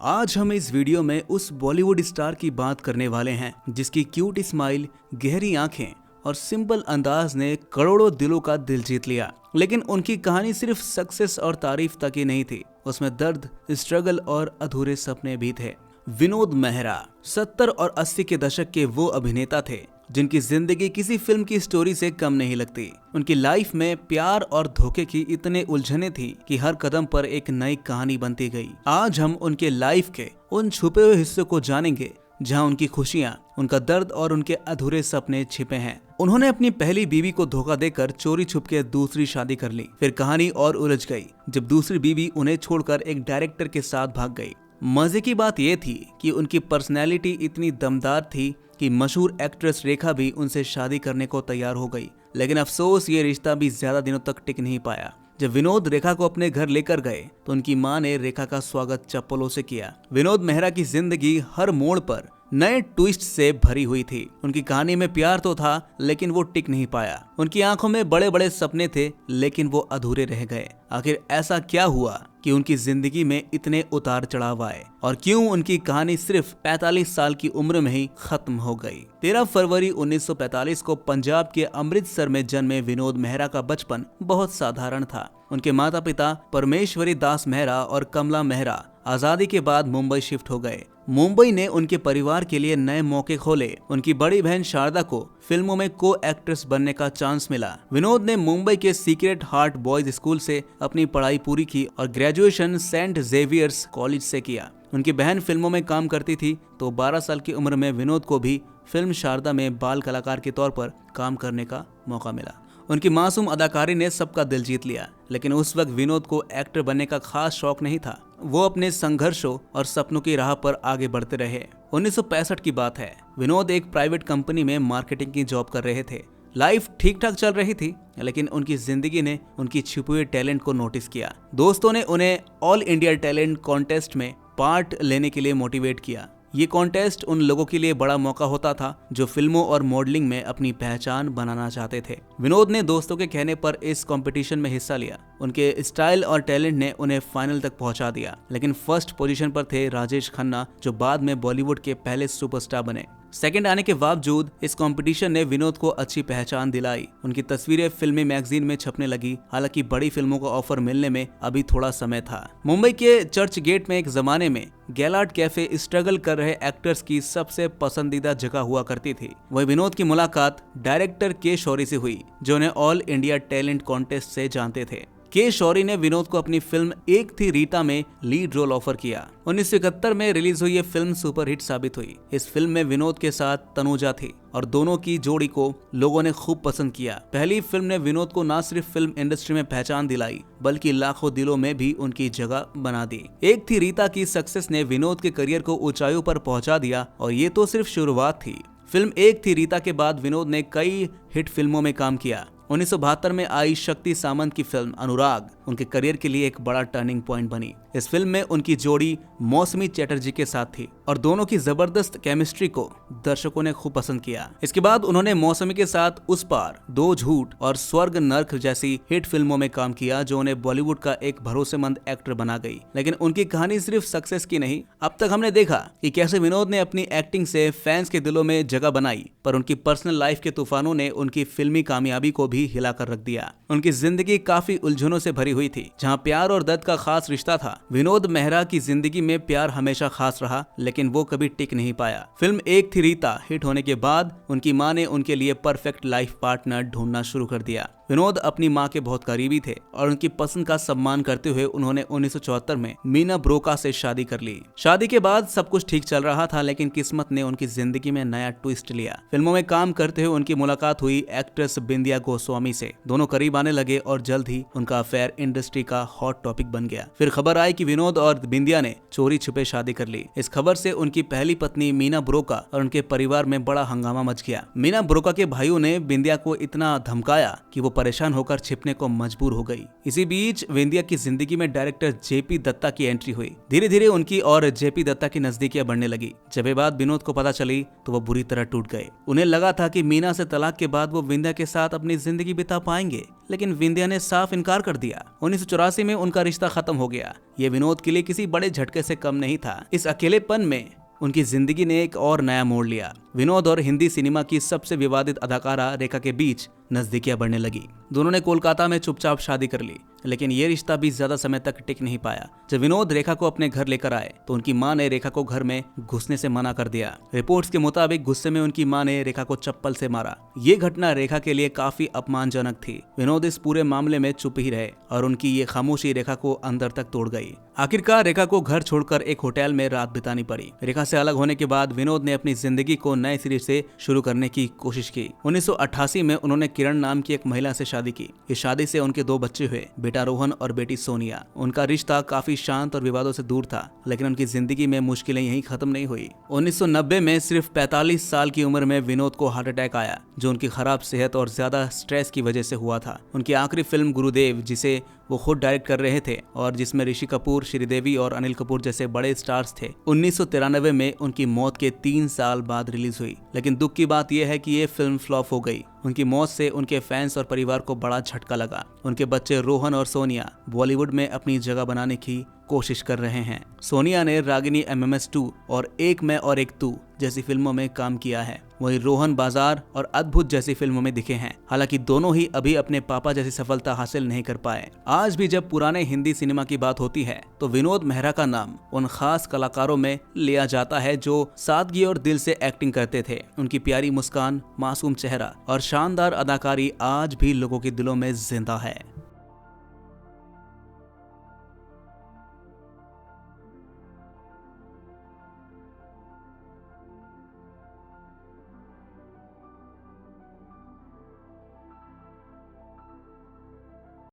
आज हम इस वीडियो में उस बॉलीवुड स्टार की बात करने वाले हैं जिसकी क्यूट स्माइल, गहरी आंखें और सिंपल अंदाज ने करोड़ों दिलों का दिल जीत लिया। लेकिन उनकी कहानी सिर्फ सक्सेस और तारीफ तक ही नहीं थी, उसमें दर्द, स्ट्रगल और अधूरे सपने भी थे। विनोद मेहरा 70 और 80 के दशक के वो अभिनेता थे जिनकी जिंदगी किसी फिल्म की स्टोरी से कम नहीं लगती। उनकी लाइफ में प्यार और धोखे की इतने उलझने थी कि हर कदम पर एक नई कहानी बनती गई। आज हम उनके लाइफ के उन छुपे हुए हिस्सों को जानेंगे जहां उनकी खुशियां, उनका दर्द और उनके अधूरे सपने छिपे हैं। उन्होंने अपनी पहली बीवी को धोखा देकर चोरी छुपके दूसरी शादी कर ली। फिर कहानी और उलझ गई जब दूसरी बीवी उन्हें छोड़कर एक डायरेक्टर के साथ भाग गई। मजे की बात यह थी कि उनकी पर्सनैलिटी इतनी दमदार थी कि मशहूर एक्ट्रेस रेखा भी उनसे शादी करने को तैयार हो गई। लेकिन अफसोस, ये रिश्ता भी ज्यादा दिनों तक टिक नहीं पाया। जब विनोद रेखा को अपने घर लेकर गए तो उनकी मां ने रेखा का स्वागत चप्पलों से किया। विनोद मेहरा की जिंदगी हर मोड़ पर नए ट्विस्ट से भरी हुई थी। उनकी कहानी में प्यार तो था लेकिन वो टिक नहीं पाया। उनकी आंखों में बड़े बड़े सपने थे लेकिन वो अधूरे रह गए। आखिर ऐसा क्या हुआ कि उनकी जिंदगी में इतने उतार चढ़ाव आए और क्यों उनकी कहानी सिर्फ 45 साल की उम्र में ही खत्म हो गई। 13 फरवरी 1945 को पंजाब के अमृतसर में जन्मे विनोद मेहरा का बचपन बहुत साधारण था। उनके माता पिता परमेश्वरी दास मेहरा और कमला मेहरा आजादी के बाद मुंबई शिफ्ट हो गए। मुंबई ने उनके परिवार के लिए नए मौके खोले। उनकी बड़ी बहन शारदा को फिल्मों में को एक्ट्रेस बनने का चांस मिला। विनोद ने मुंबई के सीक्रेट हार्ट बॉयज स्कूल से अपनी पढ़ाई पूरी की और ग्रेजुएशन सेंट जेवियर्स कॉलेज से किया। उनकी बहन फिल्मों में काम करती थी तो 12 साल की उम्र में विनोद को भी फिल्म शारदा में बाल कलाकार के तौर पर काम करने का मौका मिला। उनकी मासूम अदाकारी ने सबका दिल जीत लिया। लेकिन उस वक्त विनोद को एक्टर बनने का खास शौक नहीं था। वो अपने संघर्षों और सपनों की राह पर आगे बढ़ते रहे। 1965 की बात है। विनोद एक प्राइवेट कंपनी में मार्केटिंग की जॉब कर रहे थे। लाइफ ठीक ठाक चल रही थी लेकिन उनकी जिंदगी ने उनकी छिपे हुए टैलेंट को नोटिस किया। दोस्तों ने उन्हें ऑल इंडिया टैलेंट कॉन्टेस्ट में पार्ट लेने के लिए मोटिवेट किया। ये कॉन्टेस्ट उन लोगों के लिए बड़ा मौका होता था जो फिल्मों और मॉडलिंग में अपनी पहचान बनाना चाहते थे। विनोद ने दोस्तों के कहने पर इस कंपटीशन में हिस्सा लिया। उनके स्टाइल और टैलेंट ने उन्हें फाइनल तक पहुंचा दिया। लेकिन फर्स्ट पोजीशन पर थे राजेश खन्ना जो बाद में बॉलीवुड के पहले सुपरस्टार बने। सेकंड आने के बावजूद इस कंपटीशन ने विनोद को अच्छी पहचान दिलाई। उनकी तस्वीरें फिल्मी मैगजीन में छपने लगी। हालांकि बड़ी फिल्मों का ऑफर मिलने में अभी थोड़ा समय था। मुंबई के चर्च गेट में एक जमाने में गैलार्ड कैफे स्ट्रगल कर रहे एक्टर्स की सबसे पसंदीदा जगह हुआ करती थी। वही विनोद की मुलाकात डायरेक्टर के शौरी से हुई जो उन्हें ऑल इंडिया टैलेंट कॉन्टेस्ट से जानते थे। के शौरी ने विनोद को अपनी फिल्म एक थी रीता में लीड रोल ऑफर किया। 1971 में रिलीज हुई ये फिल्म सुपरहिट साबित हुई। इस फिल्म में विनोद के साथ तनुजा थी और दोनों की जोड़ी को लोगों ने खूब पसंद किया। पहली फिल्म ने विनोद को न सिर्फ फिल्म इंडस्ट्री में पहचान दिलाई बल्कि लाखों दिलों में भी उनकी जगह बना दी। एक थी रीता की सक्सेस ने विनोद के करियर को ऊंचाइयों पर पहुंचा दिया और ये तो सिर्फ शुरुआत थी। फिल्म एक थी रीता के बाद विनोद ने कई हिट फिल्मों में काम किया। 1972 में आई शक्ति सामंत की फिल्म अनुराग उनके करियर के लिए एक बड़ा टर्निंग पॉइंट बनी। इस फिल्म में उनकी जोड़ी मौसमी चटर्जी के साथ थी और दोनों की जबरदस्त केमिस्ट्री को दर्शकों ने खूब पसंद किया। इसके बाद उन्होंने मौसमी के साथ उस पार, दो झूठ और स्वर्ग नर्क जैसी हिट फिल्मों में काम किया जो उन्हें बॉलीवुड का एक भरोसेमंद एक्टर बना गई। लेकिन उनकी कहानी सिर्फ सक्सेस की नहीं। अब तक हमने देखा कि कैसे विनोद ने अपनी एक्टिंग से फैंस के दिलों में जगह बनाई, पर उनकी पर्सनल लाइफ के तूफानों ने उनकी फिल्मी कामयाबी को भी हिलाकर रख दिया। उनकी जिंदगी काफी उलझनों से भरी हुई थी। जहां प्यार और दर्द का खास रिश्ता था, विनोद मेहरा की जिंदगी में प्यार हमेशा खास रहा लेकिन वो कभी टिक नहीं पाया। फिल्म एक थी रीता हिट होने के बाद उनकी मां ने उनके लिए परफेक्ट लाइफ पार्टनर ढूंढना शुरू कर दिया। विनोद अपनी मां के बहुत करीबी थे और उनकी पसंद का सम्मान करते हुए उन्होंने 1974 में मीना ब्रोका से शादी कर ली। शादी के बाद सब कुछ ठीक चल रहा था लेकिन किस्मत ने उनकी जिंदगी में नया ट्विस्ट लिया। फिल्मों में काम करते हुए उनकी मुलाकात हुई एक्ट्रेस बिंदिया गोस्वामी से। दोनों करीब आने लगे और जल्द ही उनका अफेयर इंडस्ट्री का हॉट टॉपिक बन गया। फिर खबर आई कि विनोद और बिंदिया ने चोरी छुपे शादी कर ली। इस खबर से उनकी पहली पत्नी मीना ब्रोका और उनके परिवार में बड़ा हंगामा मच गया। मीना ब्रोका के भाइयों ने बिंदिया को इतना धमकाया कि वो परेशान होकर छिपने को मजबूर हो गई। इसी बीच विंध्या की जिंदगी में डायरेक्टर जेपी दत्ता की एंट्री हुई। धीरे धीरे उनकी और जेपी दत्ता की नजदीकियां बढ़ने लगी। जब ये बात विनोद को पता चली तो वो बुरी तरह टूट गए। उन्हें लगा था कि मीना से तलाक के बाद वो विंध्या के साथ अपनी जिंदगी बिता पाएंगे, लेकिन विंध्या ने साफ इनकार कर दिया। 1984 में उनका रिश्ता खत्म हो गया। ये विनोद के लिए किसी बड़े झटके से कम नहीं था। इस अकेलेपन में उनकी जिंदगी ने एक और नया मोड़ लिया। विनोद और हिंदी सिनेमा की सबसे विवादित अदाकारा रेखा के बीच नजदीकियां बढ़ने लगी। दोनों ने कोलकाता में चुपचाप शादी कर ली, लेकिन ये रिश्ता भी ज्यादा समय तक टिक नहीं पाया। जब विनोद रेखा को अपने घर लेकर आए तो उनकी मां ने रेखा को घर में घुसने से मना कर दिया। रिपोर्ट्स के मुताबिक गुस्से में उनकी मां ने रेखा को चप्पल से मारा। ये घटना रेखा के लिए काफी अपमानजनक थी। विनोद इस पूरे मामले में चुप ही रहे और उनकी ये खामोशी रेखा को अंदर तक तोड़ गई। आखिरकार रेखा को घर छोड़कर एक होटल में रात बितानी पड़ी। रेखा से अलग होने के बाद विनोद ने अपनी जिंदगी को नए सिरे से शुरू करने की कोशिश की। 1988 में उन्होंने किरण नाम की एक महिला से शादी की। इस शादी से उनके 2 बच्चे हुए, बेटा रोहन और बेटी सोनिया। उनका रिश्ता काफी शांत और विवादों से दूर था, लेकिन उनकी जिंदगी में मुश्किलें यहीं खत्म नहीं हुई। 1990 में सिर्फ 45 साल की उम्र में विनोद को हार्ट अटैक आया, जो उनकी खराब सेहत और ज्यादा स्ट्रेस की वजह से हुआ था। उनकी आखिरी फिल्म गुरुदेव, जिसे वो खुद डायरेक्ट कर रहे थे और जिसमें ऋषि कपूर, श्रीदेवी और अनिल कपूर जैसे बड़े स्टार्स थे, 1993 में उनकी मौत के 3 साल बाद रिलीज हुई। लेकिन दुख की बात यह है कि ये फिल्म फ्लॉप हो गई। उनकी मौत से उनके फैंस और परिवार को बड़ा झटका लगा। उनके बच्चे रोहन और सोनिया बॉलीवुड में अपनी जगह बनाने की कोशिश कर रहे हैं। सोनिया ने रागिनी MMS 2 और एक मैं और एक तू जैसी फिल्मों में काम किया है। वहीं रोहन बाजार और अद्भुत जैसी फिल्मों में दिखे हैं। हालांकि दोनों ही अभी अपने पापा जैसी सफलता हासिल नहीं कर पाए। आज भी जब पुराने हिंदी सिनेमा की बात होती है तो विनोद मेहरा का नाम उन खास कलाकारों में लिया जाता है जो सादगी और दिल से एक्टिंग करते थे। उनकी प्यारी मुस्कान, मासूम चेहरा और शानदार अदाकारी आज भी लोगों के दिलों में जिंदा है।